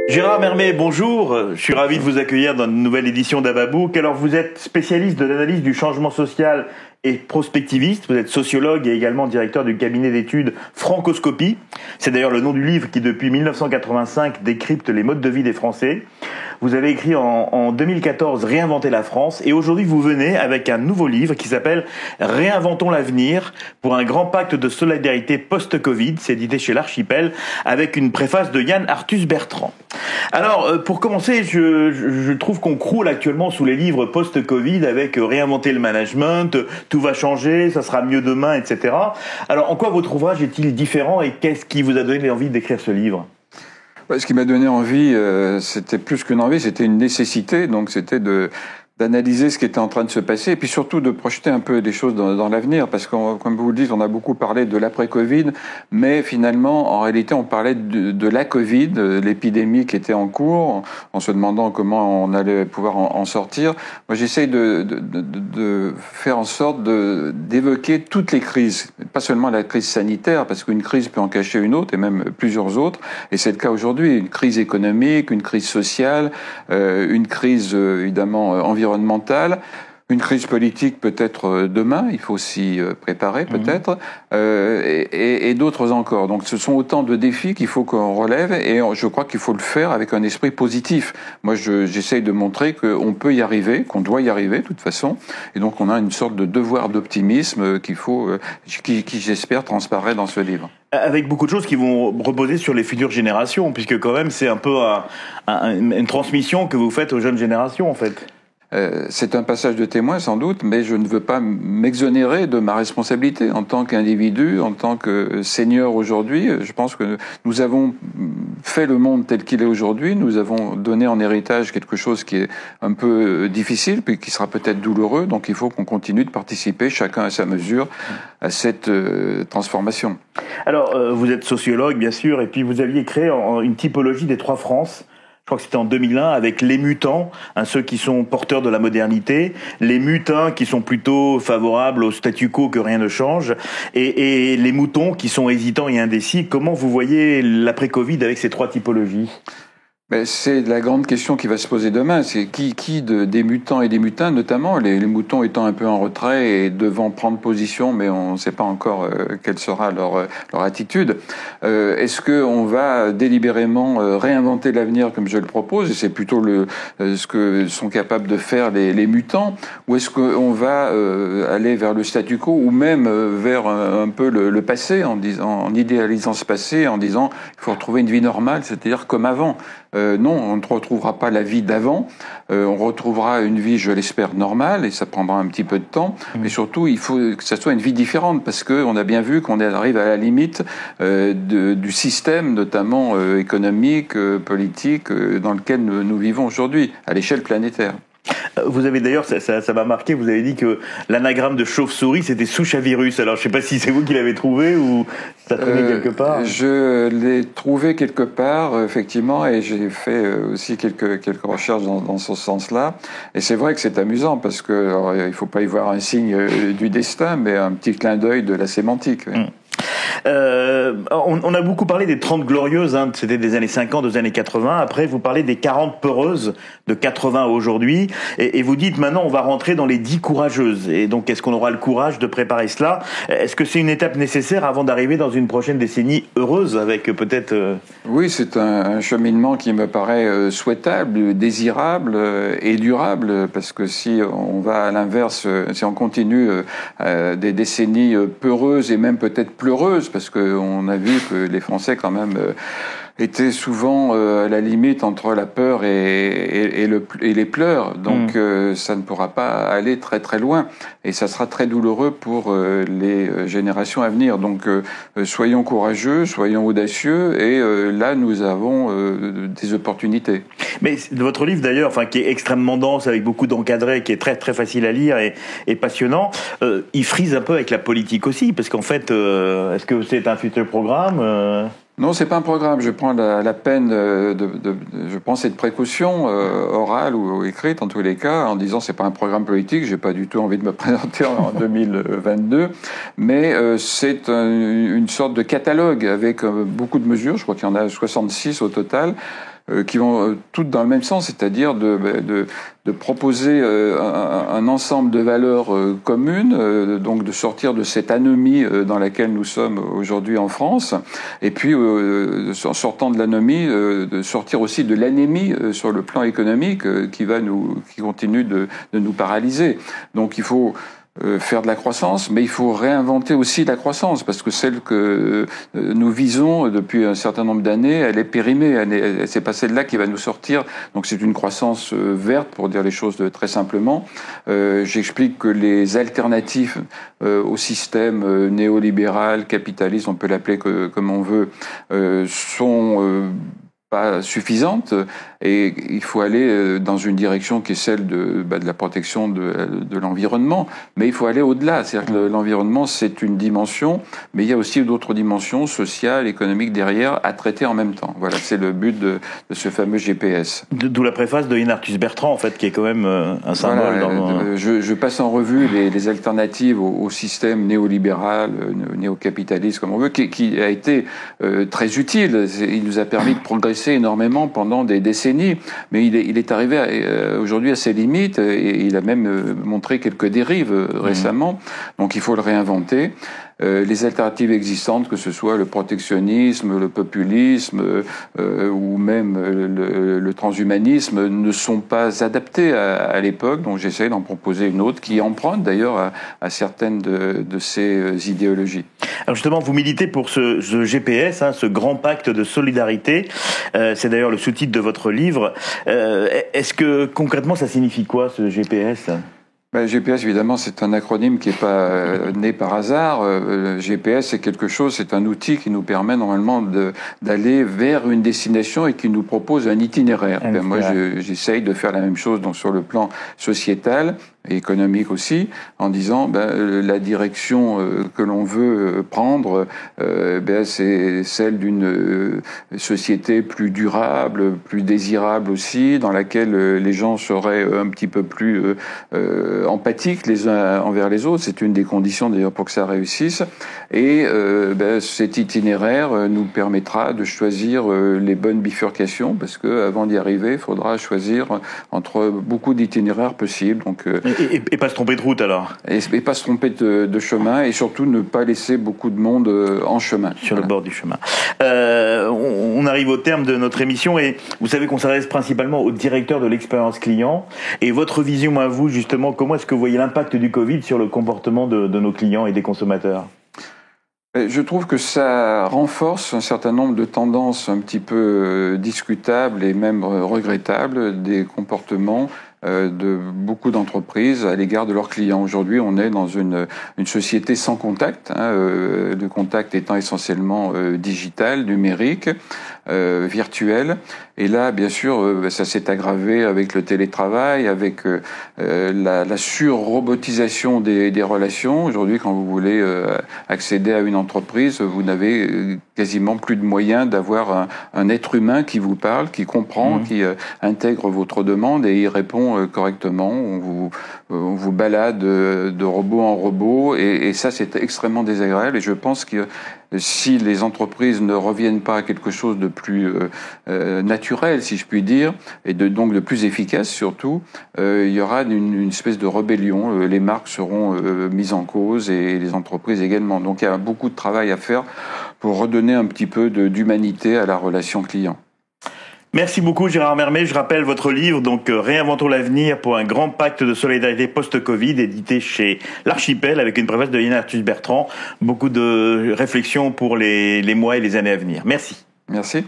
Gérard Mermet, bonjour. Je suis ravi de vous accueillir dans une nouvelle édition d'Ababouk. Alors, vous êtes spécialiste de l'analyse du changement social et prospectiviste. Vous êtes sociologue et également directeur du cabinet d'études Francoscopie. C'est d'ailleurs le nom du livre qui, depuis 1985, décrypte les modes de vie des Français. Vous avez écrit en 2014 Réinventer la France et aujourd'hui vous venez avec un nouveau livre qui s'appelle Réinventons l'avenir pour un grand pacte de solidarité post-Covid. C'est édité chez l'Archipel avec une préface de Yann Arthus-Bertrand. Alors pour commencer, je trouve qu'on croule actuellement sous les livres post-Covid avec Réinventer le management, tout va changer, ça sera mieux demain, etc. Alors en quoi votre ouvrage est-il différent et qu'est-ce qui vous a donné envie d'écrire ce livre ? Ce qui m'a donné envie, c'était plus qu'une envie, c'était une nécessité. Donc c'était d'analyser ce qui était en train de se passer et puis surtout de projeter un peu des choses dans l'avenir, parce que comme vous le dites, on a beaucoup parlé de l'après-Covid, mais finalement, en réalité, on parlait de la Covid, l'épidémie qui était en cours, en se demandant comment on allait pouvoir en sortir. Moi, j'essaye de faire en sorte d'évoquer toutes les crises, pas seulement la crise sanitaire, parce qu'une crise peut en cacher une autre et même plusieurs autres, et c'est le cas aujourd'hui. Une crise économique, une crise sociale, une crise évidemment environnementale, une crise politique peut-être demain, il faut s'y préparer peut-être, et d'autres encore. Donc ce sont autant de défis qu'il faut qu'on relève et je crois qu'il faut le faire avec un esprit positif. Moi j'essaye de montrer qu'on peut y arriver, qu'on doit y arriver de toute façon, et donc on a une sorte de devoir d'optimisme qui j'espère transparaît dans ce livre. Avec beaucoup de choses qui vont reposer sur les futures générations, puisque quand même c'est un peu une transmission que vous faites aux jeunes générations en fait. C'est un passage de témoin sans doute, mais je ne veux pas m'exonérer de ma responsabilité en tant qu'individu, en tant que senior aujourd'hui. Je pense que nous avons fait le monde tel qu'il est aujourd'hui, nous avons donné en héritage quelque chose qui est un peu difficile, puis qui sera peut-être douloureux, donc il faut qu'on continue de participer, chacun à sa mesure, à cette transformation. Alors, vous êtes sociologue bien sûr, et puis vous aviez créé une typologie des trois France. Je crois que c'était en 2001 avec les mutants, ceux qui sont porteurs de la modernité, les mutins qui sont plutôt favorables au statu quo que rien ne change, et les moutons qui sont hésitants et indécis. Comment vous voyez l'après-Covid avec ces trois typologies ? Mais c'est la grande question qui va se poser demain. C'est qui des mutants et des mutins, notamment les moutons étant un peu en retrait et devant prendre position, mais on ne sait pas encore quelle sera leur attitude. Est-ce que on va délibérément réinventer l'avenir comme je le propose, et c'est plutôt ce que sont capables de faire les mutants, ou est-ce qu'on va aller vers le statu quo, ou même vers un peu le passé, en idéalisant ce passé, en disant il faut retrouver une vie normale, c'est-à-dire comme avant. Non, on ne retrouvera pas la vie d'avant. On retrouvera une vie, je l'espère, normale, et ça prendra un petit peu de temps. Mais surtout, il faut que ça soit une vie différente, parce que on a bien vu qu'on arrive à la limite du système, notamment économique, politique, dans lequel nous vivons aujourd'hui, à l'échelle planétaire. Vous avez d'ailleurs, ça m'a marqué, vous avez dit que l'anagramme de chauve-souris, c'était souche à virus. Alors, je ne sais pas si c'est vous qui l'avez trouvé ou ça traînait quelque part. Je l'ai trouvé quelque part, effectivement, et j'ai fait aussi quelques recherches dans ce sens-là. Et c'est vrai que c'est amusant, parce que alors, il ne faut pas y voir un signe du destin, mais un petit clin d'œil de la sémantique. Oui. On a beaucoup parlé des 30 glorieuses, c'était des années 50, des années 80. Après, vous parlez des 40 peureuses de 80 à aujourd'hui. Et vous dites maintenant, on va rentrer dans les 10 courageuses. Et donc, est-ce qu'on aura le courage de préparer cela ? Est-ce que c'est une étape nécessaire avant d'arriver dans une prochaine décennie heureuse avec peut-être... Oui, c'est un cheminement qui me paraît souhaitable, désirable et durable. Parce que si on va à l'inverse, si on continue des décennies peureuses et même peut-être pleureuses, parce qu'on a vu que les Français quand même étaient souvent à la limite entre la peur et les pleurs. Donc ça ne pourra pas aller très très loin, et ça sera très douloureux pour les générations à venir. Donc soyons courageux, soyons audacieux, et là nous avons des opportunités. Mais votre livre d'ailleurs, qui est extrêmement dense, avec beaucoup d'encadrés, qui est très très facile à lire et passionnant, il frise un peu avec la politique aussi, parce qu'en fait, est-ce que c'est un futur programme Non, c'est pas un programme. Je prends la peine je prends cette précaution orale ou écrite en tous les cas, en disant c'est pas un programme politique. J'ai pas du tout envie de me présenter en 2022, mais c'est une sorte de catalogue avec beaucoup de mesures. Je crois qu'il y en a 66 au total. qui vont toutes dans le même sens, c'est-à-dire de proposer un ensemble de valeurs communes, donc de sortir de cette anomie dans laquelle nous sommes aujourd'hui en France, et puis en sortant de l'anomie, de sortir aussi de l'anémie sur le plan économique qui continue de nous paralyser. Donc il faut faire de la croissance, mais il faut réinventer aussi la croissance, parce que celle que nous visons depuis un certain nombre d'années, elle est périmée, c'est pas celle-là qui va nous sortir. Donc c'est une croissance verte, pour dire les choses très simplement. J'explique que les alternatives au système néolibéral, capitaliste, on peut l'appeler comme on veut, sont pas suffisante, et il faut aller dans une direction qui est celle de la protection de l'environnement, mais il faut aller au-delà. C'est-à-dire que l'environnement, c'est une dimension, mais il y a aussi d'autres dimensions sociales, économiques derrière à traiter en même temps. Voilà, c'est le but de ce fameux GPS. D'où la préface de Ignatius Bertrand, en fait, qui est quand même un symbole. Voilà, je passe en revue les alternatives au système néolibéral, néocapitaliste, comme on veut, qui a été très utile. Il nous a permis de progresser énormément pendant des décennies, mais il est arrivé aujourd'hui à ses limites, et il a même montré quelques dérives récemment. Donc il faut le réinventer. Les alternatives existantes, que ce soit le protectionnisme, le populisme ou même le transhumanisme, ne sont pas adaptés à l'époque. Donc j'essaie d'en proposer une autre qui emprunte d'ailleurs à certaines de ces idéologies. Alors justement, vous militez pour ce GPS, ce grand pacte de solidarité. C'est d'ailleurs le sous-titre de votre livre. Est-ce que concrètement ça signifie quoi, ce GPS ? GPS, évidemment, c'est un acronyme qui n'est pas né par hasard. GPS, c'est quelque chose, c'est un outil qui nous permet normalement d'aller vers une destination et qui nous propose un itinéraire. Moi, j'essaye de faire la même chose donc sur le plan sociétal et économique aussi, en disant la direction que l'on veut prendre, c'est celle d'une société plus durable, plus désirable aussi, dans laquelle les gens seraient un petit peu plus empathiques les uns envers les autres. C'est une des conditions d'ailleurs pour que ça réussisse. Et cet itinéraire nous permettra de choisir les bonnes bifurcations, parce que avant d'y arriver, il faudra choisir entre beaucoup d'itinéraires possibles. Donc et pas se tromper de route alors. Et pas se tromper de chemin, et surtout ne pas laisser beaucoup de monde en chemin. Sur le bord du chemin. On arrive au terme de notre émission, et vous savez qu'on s'adresse principalement aux directeurs de l'expérience client. Et votre vision à vous, justement, comment est-ce que vous voyez l'impact du Covid sur le comportement de nos clients et des consommateurs ? Je trouve que ça renforce un certain nombre de tendances un petit peu discutables et même regrettables des comportements de beaucoup d'entreprises à l'égard de leurs clients. Aujourd'hui, on est dans une société sans contact, le contact étant essentiellement digital, numérique, virtuel. Et là, bien sûr, ça s'est aggravé avec le télétravail, avec la sur-robotisation des relations. Aujourd'hui, quand vous voulez accéder à une entreprise, vous n'avez quasiment plus de moyens d'avoir un être humain qui vous parle, qui comprend, qui intègre votre demande et y répond correctement. On vous balade de robot en robot, et ça, c'est extrêmement désagréable. Et je pense que si les entreprises ne reviennent pas à quelque chose de plus naturel, si je puis dire, et donc de plus efficace surtout, il y aura une espèce de rébellion. Les marques seront mises en cause, et les entreprises également. Donc il y a beaucoup de travail à faire pour redonner un petit peu d'humanité à la relation client. Merci beaucoup Gérard Mermet. Je rappelle votre livre, donc Réinventons l'avenir pour un grand pacte de solidarité post-Covid, édité chez l'Archipel, avec une préface de Ignatius Bertrand. Beaucoup de réflexions pour les mois et les années à venir. Merci. Merci.